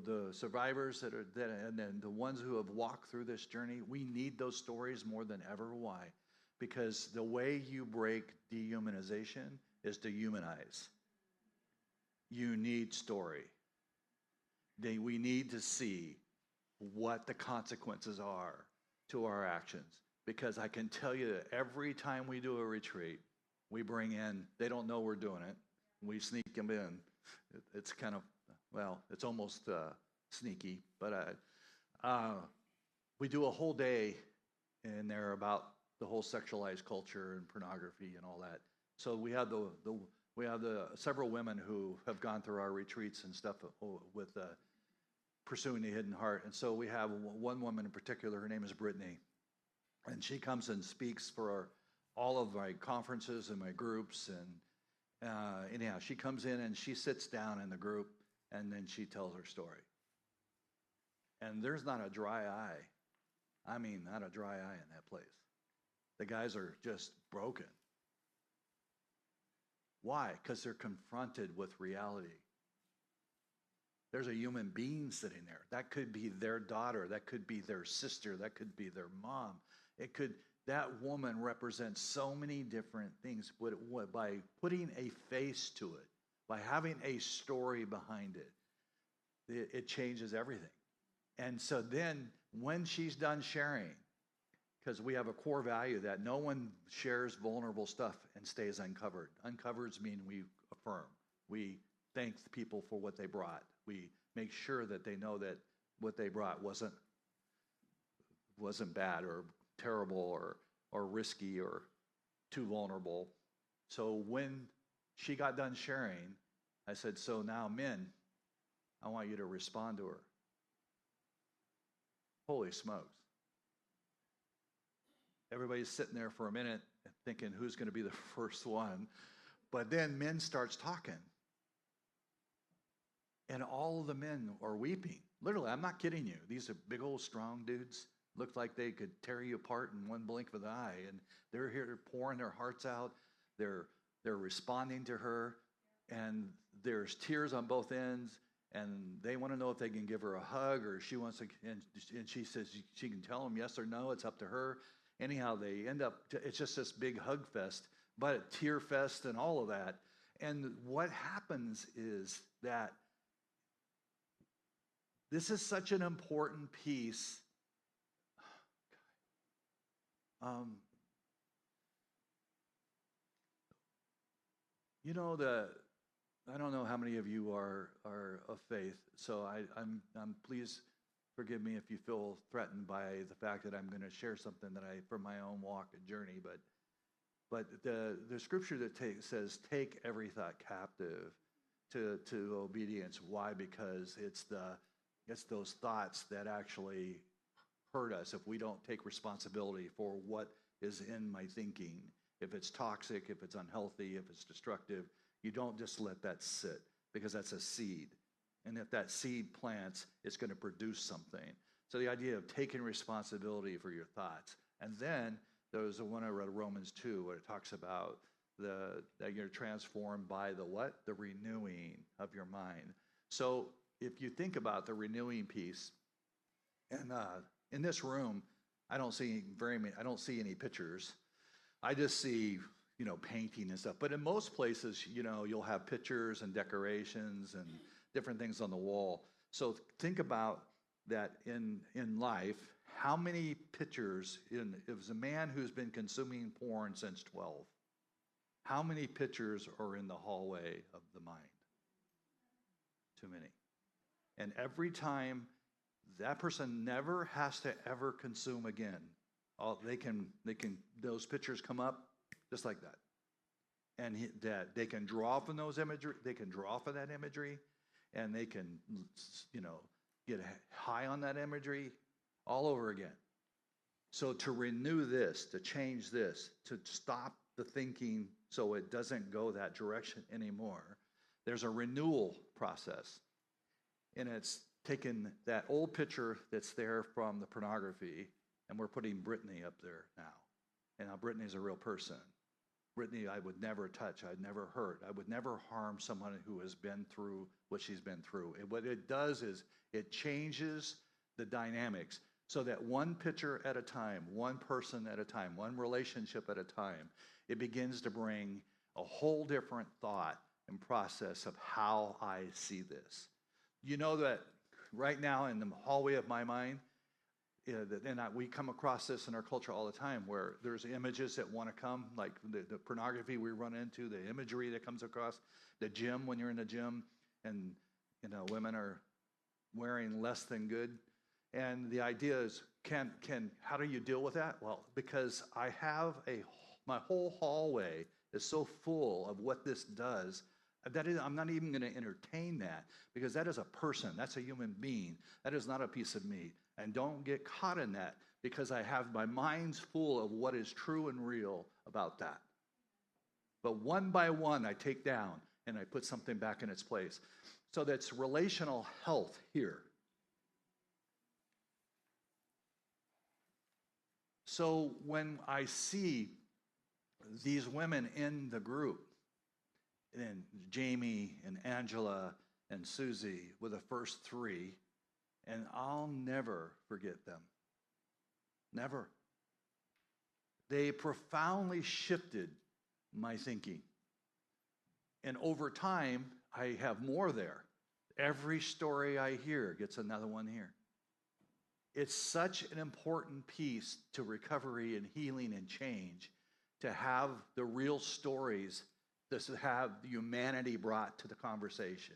the survivors and then the ones who have walked through this journey, we need those stories more than ever. Why? Because the way you break dehumanization is to humanize. You need story. We need to see what the consequences are to our actions. Because I can tell you that every time we do a retreat, we bring in, they don't know we're doing it. We sneak them in. It's kind of, well, it's almost sneaky, but we do a whole day in there about the whole sexualized culture and pornography and all that. So we have the several women who have gone through our retreats and stuff with pursuing the hidden heart. And so we have one woman in particular. Her name is Brittany, and she comes and speaks for all of my conferences and my groups. And anyhow, she comes in and she sits down in the group, and then she tells her story. And there's not a dry eye. I mean, not a dry eye in that place. The guys are just broken. Why? Because they're confronted with reality. There's a human being sitting there. That could be their daughter. That could be their sister. That could be their mom. That woman represents so many different things by putting a face to it, by having a story behind it. It changes everything. And so then when she's done sharing, because we have a core value that no one shares vulnerable stuff and stays uncovered. Uncovers mean we affirm. We thank the people for what they brought. We make sure that they know that what they brought wasn't bad or terrible or risky or too vulnerable. So when she got done sharing, I said, so now men, I want you to respond to her. Holy smokes. Everybody's sitting there for a minute thinking who's going to be the first one. But then men starts talking. And all of the men are weeping. Literally, I'm not kidding you. These are big old strong dudes. Looked like they could tear you apart in one blink of the eye. And they're here, they're pouring their hearts out. They're responding to her. And there's tears on both ends. And they want to know if they can give her a hug or she wants to, and she says she can tell them yes or no. It's up to her. Anyhow, they end up, it's just this big hug fest, but a tear fest and all of that. And what happens is that this is such an important piece. You know, I don't know how many of you are of faith, so I'm please forgive me if you feel threatened by the fact that I'm going to share something that from my own walk and journey, but the scripture that says take every thought captive to obedience. Why? Because it's those thoughts that actually hurt us if we don't take responsibility for what is in my thinking. If it's toxic, if it's unhealthy, if it's destructive, you don't just let that sit, because that's a seed. And if that seed plants, it's going to produce something. So the idea of taking responsibility for your thoughts. And then there was the one I read, Romans 2, where it talks about that you're transformed by the what? The renewing of your mind. So if you think about the renewing piece, and in this room, I don't see any pictures. I just see, painting and stuff. But in most places, you'll have pictures and decorations and different things on the wall. So think about that in life. How many pictures, if it's a man who's been consuming porn since 12, how many pictures are in the hallway of the mind? Too many. And every time, that person never has to ever consume again. Those pictures come up just like that. And that they can draw from those imagery, they can draw from that imagery, and they can, get high on that imagery all over again. So to renew this, to change this, to stop the thinking so it doesn't go that direction anymore, there's a renewal process. And it's taken that old picture that's there from the pornography, and we're putting Brittany up there now. And now Brittany's a real person. Brittany, I would never touch, I'd never hurt, I would never harm someone who has been through what she's been through. And what it does is it changes the dynamics so that one picture at a time, one person at a time, one relationship at a time, it begins to bring a whole different thought and process of how I see this. You know that right now in the hallway of my mind, and we come across this in our culture all the time, where there's images that want to come, like the pornography we run into, the imagery that comes across, the gym, when you're in the gym, and women are wearing less than good. And the idea is, how do you deal with that? Well, because I have my whole hallway is so full of what this does, I'm not even going to entertain that, because that is a person, that's a human being, that is not a piece of meat. And don't get caught in that, because I have my mind's full of what is true and real about that. But one by one, I take down and I put something back in its place. So that's relational health here. So when I see these women in the group, and Jamie and Angela and Susie were the first three, and I'll never forget them. Never. They profoundly shifted my thinking. And over time, I have more there. Every story I hear gets another one here. It's such an important piece to recovery and healing and change to have the real stories, to have humanity brought to the conversation.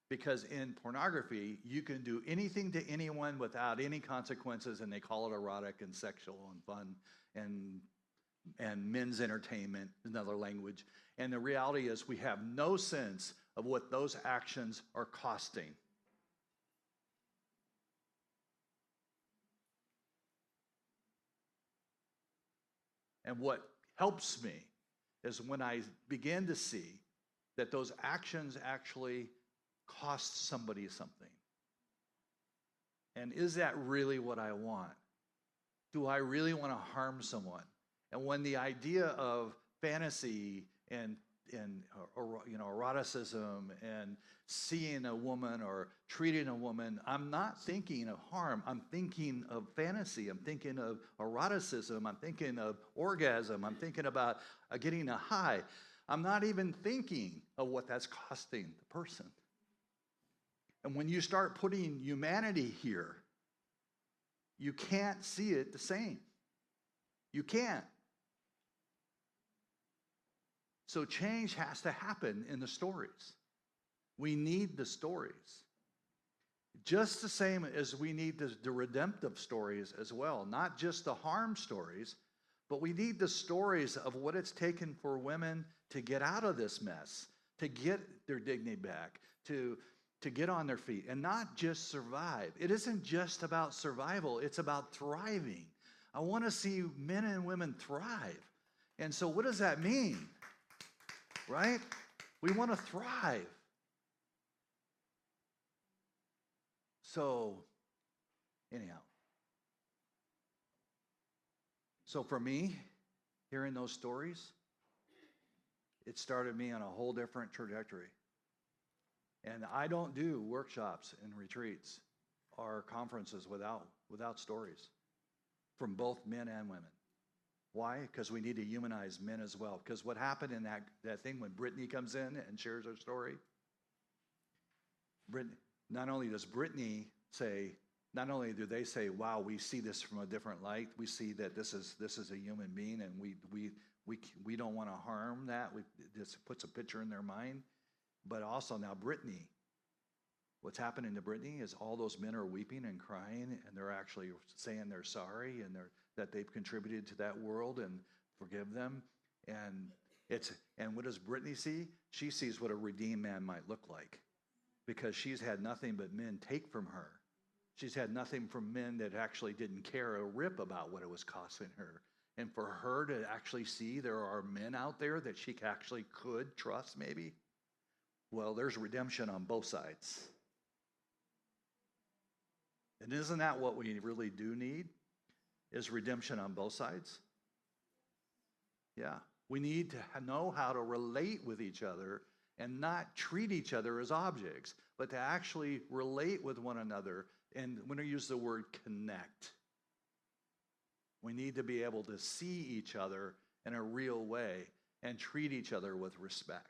Because in pornography, you can do anything to anyone without any consequences, and they call it erotic and sexual and fun and men's entertainment, another language. And the reality is we have no sense of what those actions are costing. And what helps me is when I begin to see that those actions actually cost somebody something. And is that really what I want? Do I really want to harm someone? And when the idea of fantasy and eroticism and seeing a woman or treating a woman, I'm not thinking of harm. I'm thinking of fantasy. I'm thinking of eroticism. I'm thinking of orgasm. I'm thinking about getting a high. I'm not even thinking of what that's costing the person. And when you start putting humanity here, you can't see it the same. You can't. So change has to happen in the stories. We need the stories. Just the same as we need the redemptive stories as well. Not just the harm stories, but we need the stories of what it's taken for women to get out of this mess, to get their dignity back, to get on their feet, and not just survive. It isn't just about survival, it's about thriving. I want to see men and women thrive. And so what does that mean? Right? We want to thrive. So, anyhow. So for me, hearing those stories, it started me on a whole different trajectory. And I don't do workshops and retreats or conferences without stories from both men and women. Why? Because we need to humanize men as well. Because what happened in that thing when Brittany comes in and shares her story, not only does Brittany say, not only do they say, wow, we see this from a different light, we see that this is a human being, and we don't want to harm that. This puts a picture in their mind. But also now Brittany, what's happening to Brittany is all those men are weeping and crying, and they're actually saying they're sorry and that they've contributed to that world and forgive them. And what does Brittany see? She sees what a redeemed man might look like, because she's had nothing but men take from her. She's had nothing from men that actually didn't care a rip about what it was costing her. And for her to actually see there are men out there that she actually could trust maybe, well, there's redemption on both sides. And isn't that what we really do need? Is redemption on both sides? Yeah. We need to know how to relate with each other and not treat each other as objects, but to actually relate with one another. And when I use the word connect, we need to be able to see each other in a real way and treat each other with respect.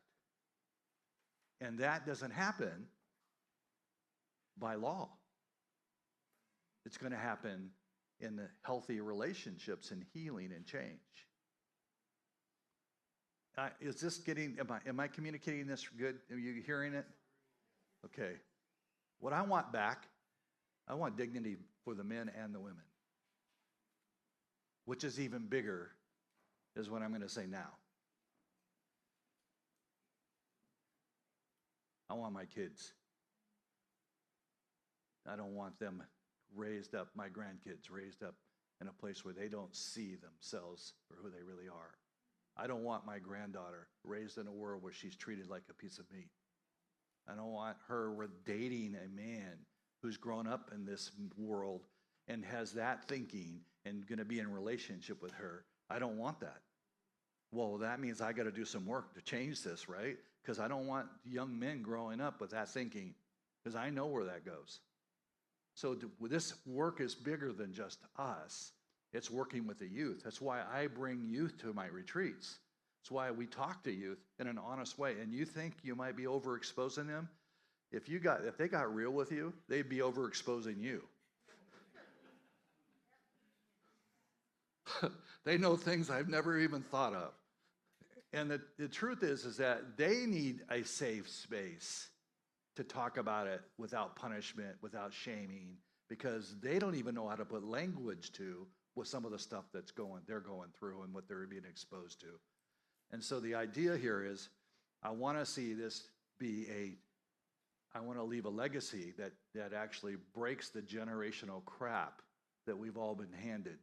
And that doesn't happen by law. It's going to happen in the healthy relationships and healing and change. Is this getting, am I communicating this good? Are you hearing it? Okay. What I want back, I want dignity for the men and the women. Which is even bigger, is what I'm going to say now. I want my kids. I don't want them raised up, my grandkids raised up in a place where they don't see themselves for who they really are. I don't want my granddaughter raised in a world where she's treated like a piece of meat. I don't want her dating a man who's grown up in this world and has that thinking and going to be in relationship with her. I don't want that. Well, that means I got to do some work to change this, right? Because I don't want young men growing up with that thinking, because I know where that goes. So this work is bigger than just us. It's working with the youth. That's why I bring youth to my retreats. That's why we talk to youth in an honest way. And you think you might be overexposing them? If they got real with you, they'd be overexposing you. They know things I've never even thought of. And the truth is that they need a safe space to talk about it without punishment, without shaming, because they don't even know how to put language to with some of the stuff they're going through and what they're being exposed to. And so the idea here is, I want to see this I want to leave a legacy that actually breaks the generational crap that we've all been handed.